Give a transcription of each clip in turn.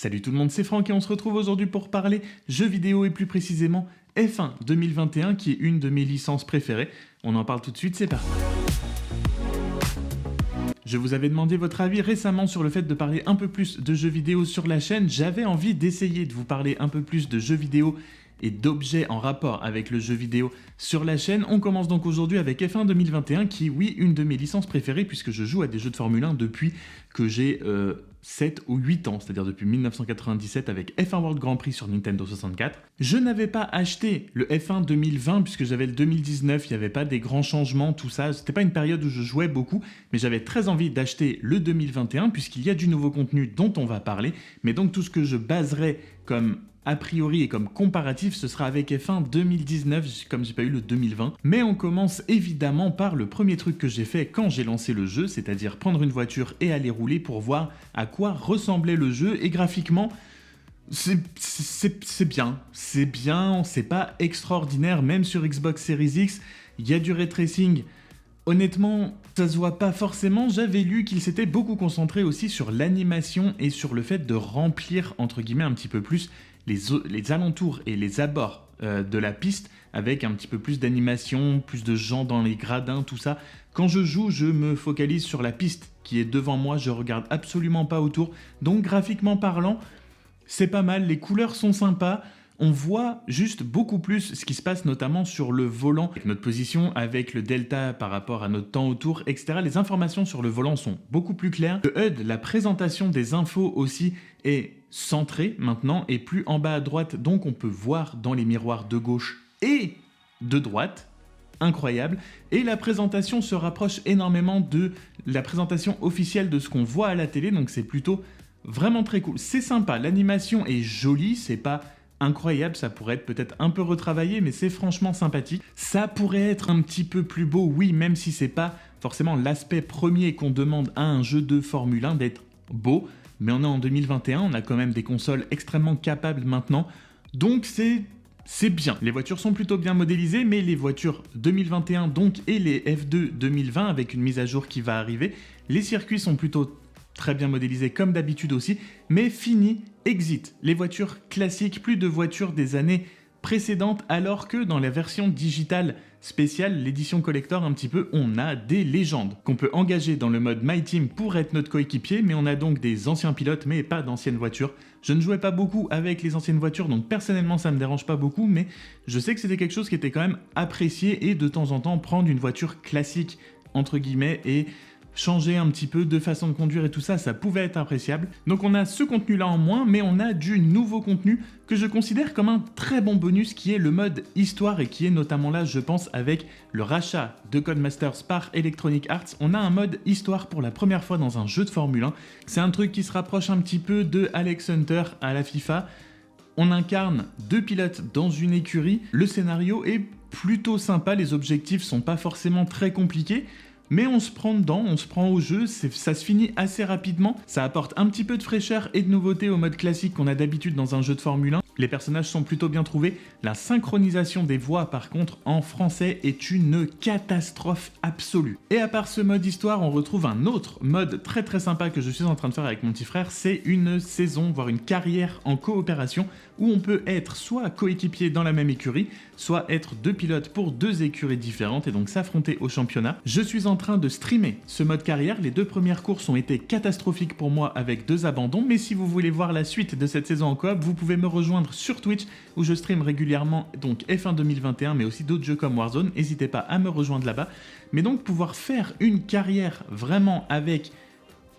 Salut tout le monde, c'est Franck et on se retrouve aujourd'hui pour parler jeux vidéo et plus précisément F1 2021 qui est une de mes licences préférées. On en parle tout de suite, c'est parti. Je vous avais demandé votre avis récemment sur le fait de parler un peu plus de jeux vidéo sur la chaîne. J'avais envie d'essayer de vous parler un peu plus de jeux vidéo et d'objets en rapport avec le jeu vidéo sur la chaîne. On commence donc aujourd'hui avec F1 2021 qui est, oui, une de mes licences préférées puisque je joue à des jeux de Formule 1 depuis que j'ai 7 ou 8 ans, c'est-à-dire depuis 1997 avec F1 World Grand Prix sur Nintendo 64. Je n'avais pas acheté le F1 2020 puisque j'avais le 2019, il n'y avait pas des grands changements, tout ça. C'était pas une période où je jouais beaucoup, mais j'avais très envie d'acheter le 2021 puisqu'il y a du nouveau contenu dont on va parler. Mais donc tout ce que je baserai comme a priori et comme comparatif, ce sera avec F1 2019, comme j'ai pas eu le 2020. Mais on commence évidemment par le premier truc que j'ai fait quand j'ai lancé le jeu, c'est-à-dire prendre une voiture et aller rouler pour voir à quoi ressemblait le jeu. Et graphiquement, c'est bien, c'est pas extraordinaire, même sur Xbox Series X, il y a du ray tracing. Honnêtement, ça se voit pas forcément. J'avais lu qu'il s'était beaucoup concentré aussi sur l'animation et sur le fait de remplir, entre guillemets, un petit peu plus les alentours et les abords de la piste avec un petit peu plus d'animation, plus de gens dans les gradins, tout ça. Quand je joue, je me focalise sur la piste qui est devant moi, je regarde absolument pas autour. Donc graphiquement parlant, c'est pas mal, les couleurs sont sympas. On voit juste beaucoup plus ce qui se passe notamment sur le volant, avec notre position, avec le delta par rapport à notre temps autour, etc. Les informations sur le volant sont beaucoup plus claires. Le HUD, la présentation des infos aussi est centrée maintenant et plus en bas à droite, donc on peut voir dans les miroirs de gauche et de droite. Incroyable. Et la présentation se rapproche énormément de la présentation officielle de ce qu'on voit à la télé, donc c'est plutôt vraiment très cool. C'est sympa, l'animation est jolie, c'est pas incroyable, ça pourrait être peut-être un peu retravaillé, mais c'est franchement sympathique. Ça pourrait être un petit peu plus beau, oui, même si c'est pas forcément l'aspect premier qu'on demande à un jeu de Formule 1 d'être beau, mais on est en 2021, on a quand même des consoles extrêmement capables maintenant, donc c'est bien. Les voitures sont plutôt bien modélisées, mais les voitures 2021 donc et les F2 2020 avec une mise à jour qui va arriver, les circuits sont plutôt très bien modélisés comme d'habitude aussi, mais fini, exit. Les voitures classiques, plus de voitures des années précédentes, alors que dans la version digitale spéciale, l'édition collector un petit peu, on a des légendes qu'on peut engager dans le mode My Team pour être notre coéquipier, mais on a donc des anciens pilotes, mais pas d'anciennes voitures. Je ne jouais pas beaucoup avec les anciennes voitures, donc personnellement ça me dérange pas beaucoup, mais je sais que c'était quelque chose qui était quand même apprécié, et de temps en temps prendre une voiture classique, entre guillemets, et changer un petit peu de façon de conduire et tout ça, ça pouvait être appréciable. Donc on a ce contenu-là en moins, mais on a du nouveau contenu que je considère comme un très bon bonus, qui est le mode histoire, et qui est notamment là, je pense, avec le rachat de Codemasters par Electronic Arts. On a un mode histoire pour la première fois dans un jeu de Formule 1. C'est un truc qui se rapproche un petit peu de Alex Hunter à la FIFA. On incarne deux pilotes dans une écurie. Le scénario est plutôt sympa, les objectifs sont pas forcément très compliqués, mais on se prend dedans, on se prend au jeu, ça se finit assez rapidement, ça apporte un petit peu de fraîcheur et de nouveauté au mode classique qu'on a d'habitude dans un jeu de Formule 1. Les personnages sont plutôt bien trouvés, la synchronisation des voix par contre en français est une catastrophe absolue. Et à part ce mode histoire, on retrouve un autre mode très très sympa que je suis en train de faire avec mon petit frère, c'est une saison, voire une carrière en coopération, où on peut être soit coéquipier dans la même écurie, soit être deux pilotes pour deux écuries différentes et donc s'affronter au championnat. Je suis en train de streamer ce mode carrière, les deux premières courses ont été catastrophiques pour moi avec 2 abandons, mais si vous voulez voir la suite de cette saison en coop, vous pouvez me rejoindre sur Twitch où je stream régulièrement donc F1 2021 mais aussi d'autres jeux comme Warzone, n'hésitez pas à me rejoindre là-bas. Mais donc pouvoir faire une carrière vraiment avec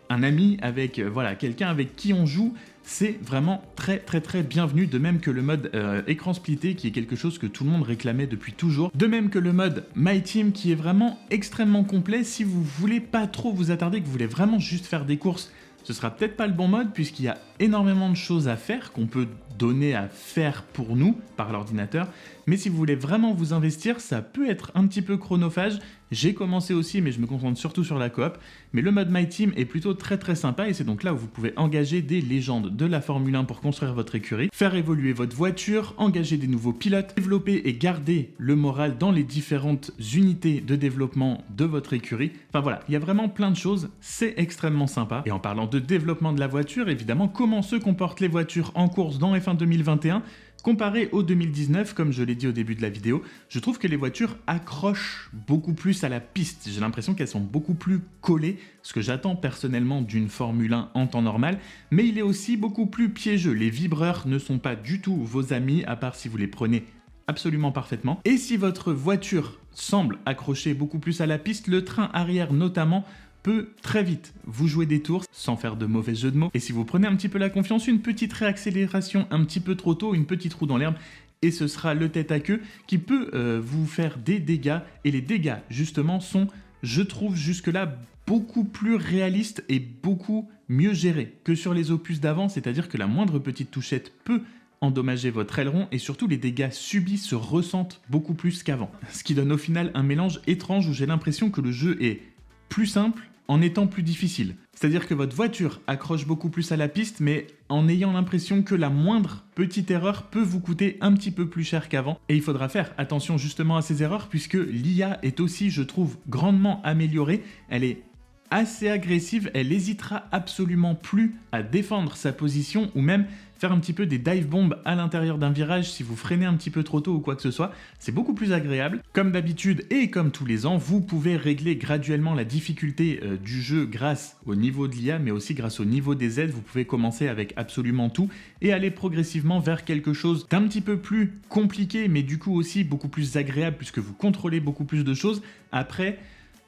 un ami, avec voilà, quelqu'un avec qui on joue, c'est vraiment très très très bienvenu, de même que le mode écran splitté qui est quelque chose que tout le monde réclamait depuis toujours, de même que le mode My Team qui est vraiment extrêmement complet. Si vous voulez pas trop vous attarder, que vous voulez vraiment juste faire des courses, ce sera peut-être pas le bon mode puisqu'il y a énormément de choses à faire qu'on peut donner à faire pour nous par l'ordinateur, mais si vous voulez vraiment vous investir, ça peut être un petit peu chronophage J'ai commencé aussi, mais je me concentre surtout sur la coop. Mais le mode My Team est plutôt très sympa et c'est donc là où vous pouvez engager des légendes de la Formule 1 pour construire votre écurie, faire évoluer votre voiture, engager des nouveaux pilotes, développer et garder le moral dans les différentes unités de développement de votre écurie. Enfin voilà, il y a vraiment plein de choses, c'est extrêmement sympa. Et en parlant de développement de la voiture, évidemment, comment se comportent les voitures en course dans F1 2021 ? Comparé au 2019, comme je l'ai dit au début de la vidéo, je trouve que les voitures accrochent beaucoup plus à la piste. J'ai l'impression qu'elles sont beaucoup plus collées, ce que j'attends personnellement d'une Formule 1 en temps normal, mais il est aussi beaucoup plus piégeux. Les vibreurs ne sont pas du tout vos amis, à part si vous les prenez absolument parfaitement. Et si votre voiture semble accrocher beaucoup plus à la piste, le train arrière notamment peut très vite vous jouer des tours sans faire de mauvais jeux de mots. Et si vous prenez un petit peu la confiance, une petite réaccélération un petit peu trop tôt, une petite roue dans l'herbe, et ce sera le tête à queue qui peut vous faire des dégâts. Et les dégâts, justement, sont, je trouve, jusque-là, beaucoup plus réalistes et beaucoup mieux gérés que sur les opus d'avant. C'est-à-dire que la moindre petite touchette peut endommager votre aileron et surtout les dégâts subis se ressentent beaucoup plus qu'avant. Ce qui donne au final un mélange étrange où j'ai l'impression que le jeu est plus simple en étant plus difficile. C'est-à-dire que votre voiture accroche beaucoup plus à la piste, mais en ayant l'impression que la moindre petite erreur peut vous coûter un petit peu plus cher qu'avant. Et il faudra faire attention justement à ces erreurs, puisque l'IA est aussi, je trouve, grandement améliorée. Elle est assez agressive, elle n'hésitera absolument plus à défendre sa position ou même faire un petit peu des dive bombs à l'intérieur d'un virage si vous freinez un petit peu trop tôt ou quoi que ce soit. C'est beaucoup plus agréable. Comme d'habitude et comme tous les ans, vous pouvez régler graduellement la difficulté du jeu grâce au niveau de l'IA, mais aussi grâce au niveau des aides. Vous pouvez commencer avec absolument tout et aller progressivement vers quelque chose d'un petit peu plus compliqué, mais du coup aussi beaucoup plus agréable puisque vous contrôlez beaucoup plus de choses. Après,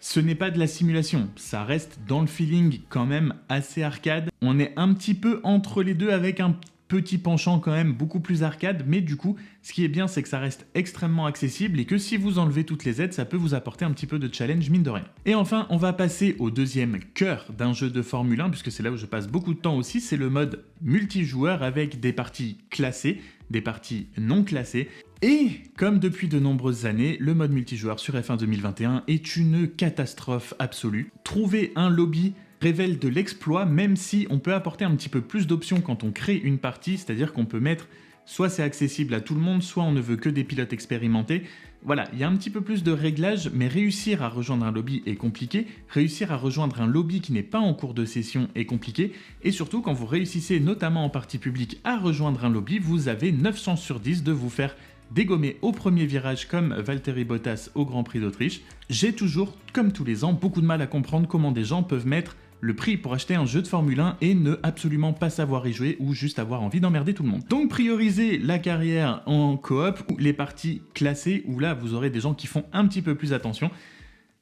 ce n'est pas de la simulation, ça reste dans le feeling quand même assez arcade. On est un petit peu entre les deux avec un petit penchant quand même beaucoup plus arcade, mais du coup, ce qui est bien, c'est que ça reste extrêmement accessible et que si vous enlevez toutes les aides, ça peut vous apporter un petit peu de challenge mine de rien. Et enfin, on va passer au deuxième cœur d'un jeu de Formule 1, puisque c'est là où je passe beaucoup de temps aussi, c'est le mode multijoueur avec des parties classées, des parties non classées. Et comme depuis de nombreuses années, le mode multijoueur sur F1 2021 est une catastrophe absolue. Trouver un lobby révèle de l'exploit, même si on peut apporter un petit peu plus d'options quand on crée une partie, c'est-à-dire qu'on peut mettre soit c'est accessible à tout le monde, soit on ne veut que des pilotes expérimentés. Voilà, il y a un petit peu plus de réglages, mais réussir à rejoindre un lobby est compliqué, réussir à rejoindre un lobby qui n'est pas en cours de session est compliqué, et surtout quand vous réussissez, notamment en partie publique, à rejoindre un lobby, vous avez 9 chances sur 10 de vous faire dégommer au premier virage comme Valtteri Bottas au Grand Prix d'Autriche. J'ai toujours, comme tous les ans, beaucoup de mal à comprendre comment des gens peuvent mettre le prix pour acheter un jeu de Formule 1 et ne absolument pas savoir y jouer ou juste avoir envie d'emmerder tout le monde. Donc priorisez la carrière en coop ou les parties classées où là vous aurez des gens qui font un petit peu plus attention.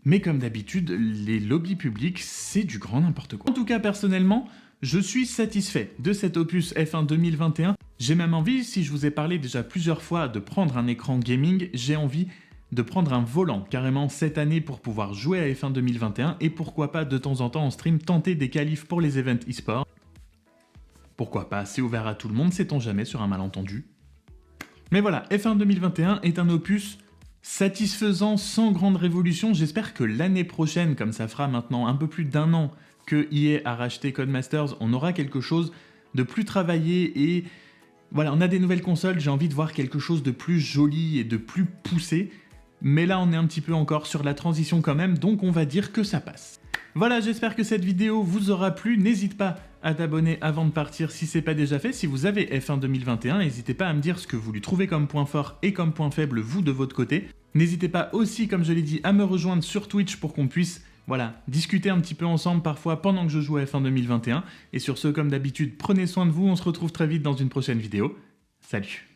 Mais comme d'habitude, les lobbies publics, c'est du grand n'importe quoi. En tout cas, personnellement, je suis satisfait de cet opus F1 2021. J'ai même envie, si je vous ai parlé déjà plusieurs fois de prendre un écran gaming, j'ai envie de prendre un volant carrément cette année pour pouvoir jouer à F1 2021 et pourquoi pas de temps en temps en stream tenter des qualifs pour les events e-sport. Pourquoi pas, c'est ouvert à tout le monde, sait-on jamais sur un malentendu. Mais voilà, F1 2021 est un opus satisfaisant sans grande révolution. J'espère que l'année prochaine, comme ça fera maintenant un peu plus d'un an que EA a racheté Codemasters, on aura quelque chose de plus travaillé et voilà, on a des nouvelles consoles, j'ai envie de voir quelque chose de plus joli et de plus poussé. Mais là, on est un petit peu encore sur la transition quand même, donc on va dire que ça passe. Voilà, j'espère que cette vidéo vous aura plu. N'hésite pas à t'abonner avant de partir si c'est pas déjà fait. Si vous avez F1 2021, n'hésitez pas à me dire ce que vous lui trouvez comme point fort et comme point faible, vous, de votre côté. N'hésitez pas aussi, comme je l'ai dit, à me rejoindre sur Twitch pour qu'on puisse discuter un petit peu ensemble parfois pendant que je joue à F1 2021. Et sur ce, comme d'habitude, prenez soin de vous. On se retrouve très vite dans une prochaine vidéo. Salut!